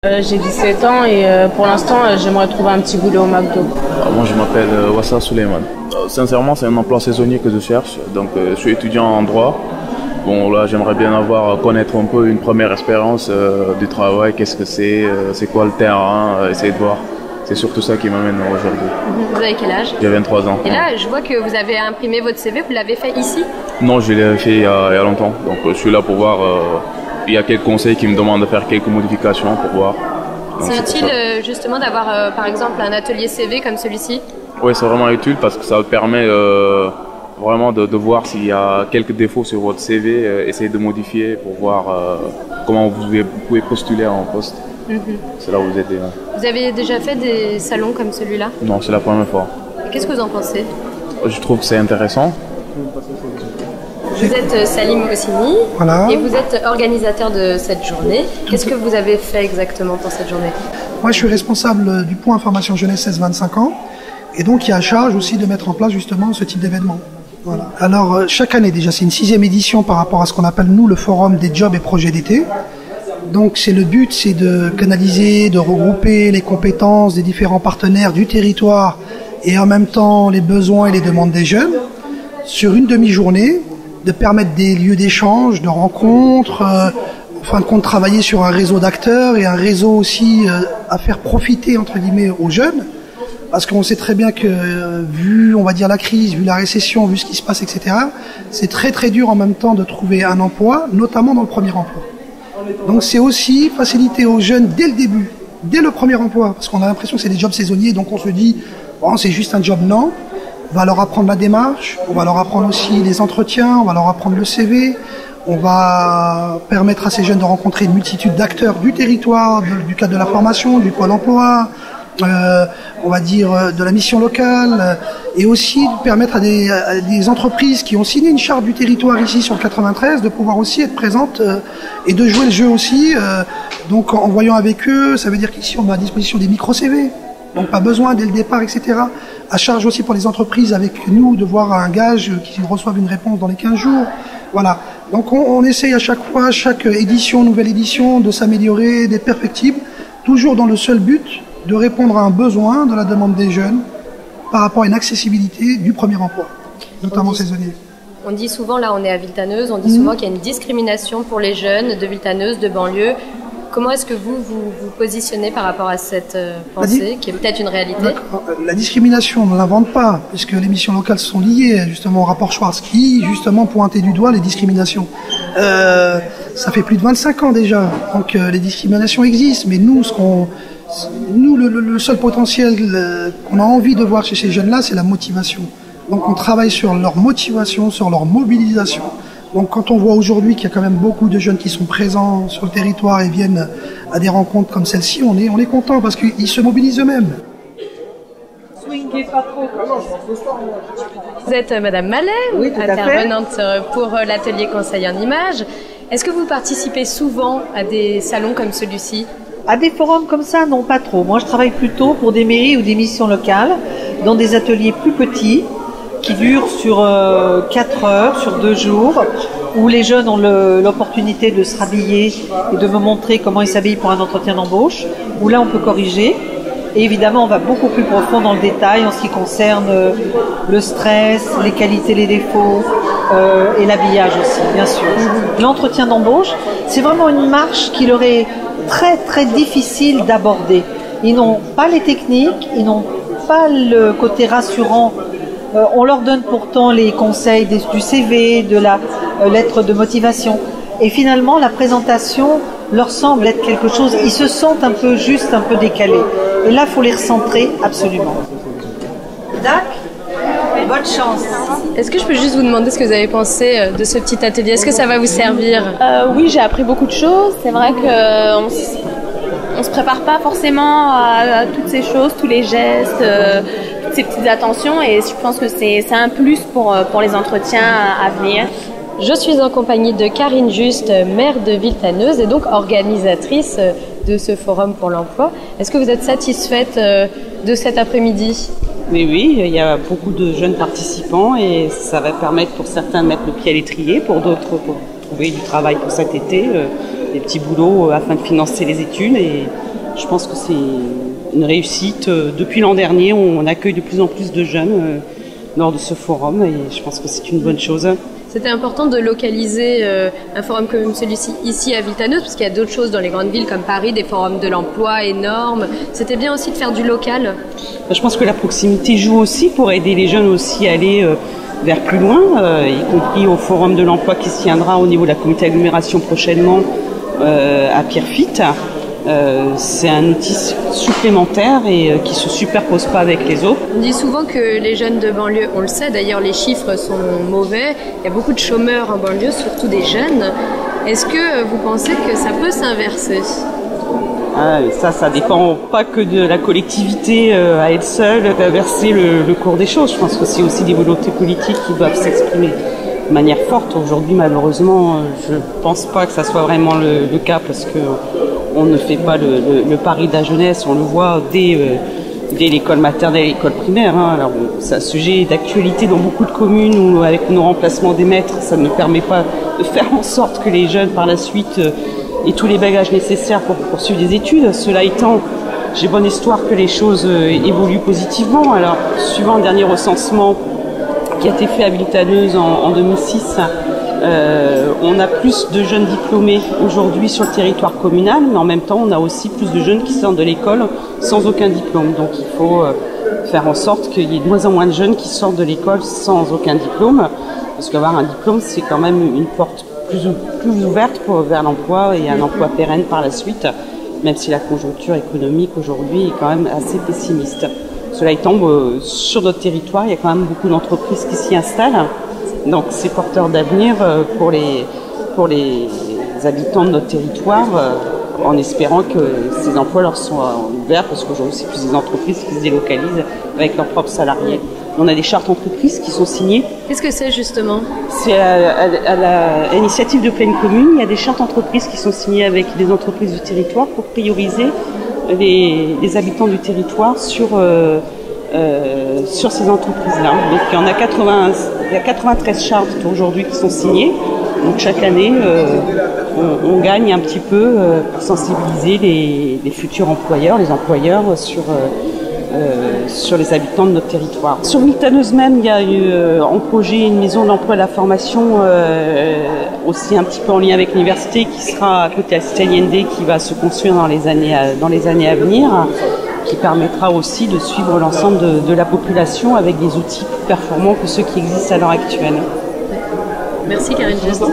J'ai 17 ans et pour l'instant j'aimerais trouver un petit boulot au McDo. Moi je m'appelle Wassa Suleiman. Sincèrement c'est un emploi saisonnier que je cherche, donc je suis étudiant en droit. Bon là j'aimerais bien connaître un peu une première expérience du travail, qu'est-ce que c'est quoi le terrain, essayer de voir. C'est surtout ça qui m'amène aujourd'hui. Vous avez quel âge? J'ai 23 ans. Et là je vois que vous avez imprimé votre CV, vous l'avez fait ici? Non, je l'ai fait il y a longtemps, donc je suis là pour voir. Il y a quelques conseils qui me demandent de faire quelques modifications pour voir. C'est utile justement d'avoir par exemple un atelier CV comme celui-ci? Oui, c'est vraiment utile parce que ça permet vraiment de voir s'il y a quelques défauts sur votre CV, essayer de modifier pour voir comment vous pouvez postuler en poste. C'est là où vous êtes. Vous avez déjà fait des salons comme celui-là? Non, c'est la première fois. Qu'est-ce que vous en pensez? Je trouve que c'est intéressant. Vous êtes Salim Ossini, voilà. Et vous êtes organisateur de cette journée. Qu'est-ce que vous avez fait exactement pour cette journée? Moi, je suis responsable du point information jeunesse 16-25 ans. Et donc, il y a à charge aussi de mettre en place justement ce type d'événement. Voilà. Alors, chaque année déjà, c'est une 6e édition par rapport à ce qu'on appelle, nous, le forum des jobs et projets d'été. Donc, le but, c'est de canaliser, de regrouper les compétences des différents partenaires du territoire et en même temps les besoins et les demandes des jeunes sur une demi-journée, de permettre des lieux d'échange, de rencontres, en fin de compte travailler sur un réseau d'acteurs et un réseau aussi à faire profiter entre guillemets aux jeunes, parce qu'on sait très bien que vu on va dire la crise, vu la récession, vu ce qui se passe, etc., c'est très très dur en même temps de trouver un emploi, notamment dans le premier emploi. Donc c'est aussi faciliter aux jeunes dès le début, dès le premier emploi, parce qu'on a l'impression que c'est des jobs saisonniers, donc on se dit bon c'est juste un job, non. On va leur apprendre la démarche, on va leur apprendre aussi les entretiens, on va leur apprendre le CV, on va permettre à ces jeunes de rencontrer une multitude d'acteurs du territoire, du cadre de la formation, du Pôle emploi, on va dire de la mission locale, et aussi de permettre à des entreprises qui ont signé une charte du territoire ici sur le 93 de pouvoir aussi être présentes et de jouer le jeu aussi. Donc en voyant avec eux, ça veut dire qu'ici on a à disposition des micro-CV. Donc pas besoin dès le départ, etc. À charge aussi pour les entreprises avec nous de voir un gage qu'ils reçoivent une réponse dans les 15 jours. Voilà. Donc on essaye à chaque fois, chaque édition, nouvelle édition, de s'améliorer, d'être perfectible, toujours dans le seul but de répondre à un besoin de la demande des jeunes par rapport à une accessibilité du premier emploi, notamment saisonnier. On dit souvent, là on est à Villetaneuse, on dit souvent qu'il y a une discrimination pour les jeunes de Villetaneuse, de banlieue. Comment est-ce que vous positionnez par rapport à cette pensée, qui est peut-être une réalité? La discrimination, on ne l'invente pas, puisque les missions locales sont liées justement au rapport Schwartz, qui justement pointait du doigt les discriminations. Ça fait plus de 25 ans déjà, donc les discriminations existent, mais nous, le seul potentiel qu'on a envie de voir chez ces jeunes-là, c'est la motivation. Donc on travaille sur leur motivation, sur leur mobilisation. Donc quand on voit aujourd'hui qu'il y a quand même beaucoup de jeunes qui sont présents sur le territoire et viennent à des rencontres comme celle-ci, on est content parce qu'ils se mobilisent eux-mêmes. Vous êtes Madame Mallet, oui, intervenante pour l'atelier conseil en images. Est-ce que vous participez souvent à des salons comme celui-ci? À des forums comme ça, non, pas trop. Moi, je travaille plutôt pour des mairies ou des missions locales, dans des ateliers plus petits, qui durent sur 4 heures, sur 2 jours, où les jeunes ont l'opportunité de se rhabiller et de me montrer comment ils s'habillent pour un entretien d'embauche, où là on peut corriger. Et évidemment, on va beaucoup plus profond dans le détail en ce qui concerne le stress, les qualités, les défauts et l'habillage aussi, bien sûr. L'entretien d'embauche, c'est vraiment une marche qui leur est très très difficile d'aborder. Ils n'ont pas les techniques, ils n'ont pas le côté rassurant. On leur donne pourtant les conseils du CV, de la lettre de motivation. Et finalement, la présentation leur semble être quelque chose, ils se sentent un peu décalés. Et là, il faut les recentrer absolument. Dac, bonne chance. Est-ce que je peux juste vous demander ce que vous avez pensé de ce petit atelier? Est-ce que ça va vous servir? Oui, j'ai appris beaucoup de choses. C'est vrai qu'on ne se prépare pas forcément à toutes ces choses, tous les gestes, toutes ces petites attentions. Et je pense que c'est un plus pour les entretiens à venir. Je suis en compagnie de Karine Juste, maire de Villetaneuse et donc organisatrice de ce forum pour l'emploi. Est-ce que vous êtes satisfaite de cet après-midi? Oui, il y a beaucoup de jeunes participants et ça va permettre pour certains de mettre le pied à l'étrier, pour d'autres pour trouver du travail pour cet été, des petits boulots afin de financer les études et je pense que c'est une réussite. Depuis l'an dernier, on accueille de plus en plus de jeunes lors de ce forum et je pense que c'est une bonne chose. C'était important de localiser un forum comme celui-ci ici à Villetaneuse, parce qu'il y a d'autres choses dans les grandes villes comme Paris, des forums de l'emploi énormes. C'était bien aussi de faire du local. Je pense que la proximité joue aussi pour aider les jeunes aussi à aller vers plus loin, y compris au forum de l'emploi qui se tiendra au niveau de la communauté d'agglomération prochainement à Pierrefitte. C'est un outil supplémentaire et qui se superpose pas avec les autres. On dit souvent que les jeunes de banlieue, on le sait d'ailleurs, les chiffres sont mauvais. Il y a beaucoup de chômeurs en banlieue, surtout des jeunes. Est-ce que vous pensez que ça peut s'inverser? Ça dépend pas que de la collectivité à elle seule d'inverser le cours des choses. Je pense que c'est aussi des volontés politiques qui doivent s'exprimer de manière forte. Aujourd'hui, malheureusement, je pense pas que ça soit vraiment le cas parce que on ne fait pas le pari de la jeunesse. On le voit dès l'école maternelle et l'école primaire. Alors, c'est un sujet d'actualité dans beaucoup de communes où, avec nos remplacements des maîtres, ça ne permet pas de faire en sorte que les jeunes, par la suite, aient tous les bagages nécessaires pour poursuivre des études. Cela étant, j'ai bon espoir que les choses évoluent positivement. Alors, suivant le dernier recensement qui a été fait à Villetaneuse en 2006, on a plus de jeunes diplômés aujourd'hui sur le territoire communal, mais en même temps, on a aussi plus de jeunes qui sortent de l'école sans aucun diplôme. Donc, il faut faire en sorte qu'il y ait de moins en moins de jeunes qui sortent de l'école sans aucun diplôme, parce qu'avoir un diplôme, c'est quand même une porte plus ouverte vers l'emploi et un emploi pérenne par la suite, même si la conjoncture économique aujourd'hui est quand même assez pessimiste. Cela étant, sur notre territoire, il y a quand même beaucoup d'entreprises qui s'y installent. Donc c'est porteur d'avenir pour les habitants de notre territoire, en espérant que ces emplois leur soient ouverts, parce qu'aujourd'hui c'est plus des entreprises qui se délocalisent avec leurs propres salariés. On a des chartes entreprises qui sont signées. Qu'est-ce que c'est justement? C'est à l'initiative de Pleine Commune, il y a des chartes entreprises qui sont signées avec des entreprises du territoire pour prioriser les habitants du territoire sur ces entreprises-là. Donc il y a 93 chartes aujourd'hui qui sont signées. Donc chaque année, on gagne un petit peu pour sensibiliser les futurs employeurs, les employeurs sur les habitants de notre territoire. Sur Villetaneuse même, il y a eu en projet une maison de l'emploi et de la formation aussi un petit peu en lien avec l'université qui sera à côté de la cité Allende, qui va se construire dans les années à venir, qui permettra aussi de suivre l'ensemble de la population avec des outils plus performants que ceux qui existent à l'heure actuelle. Merci Karine Just.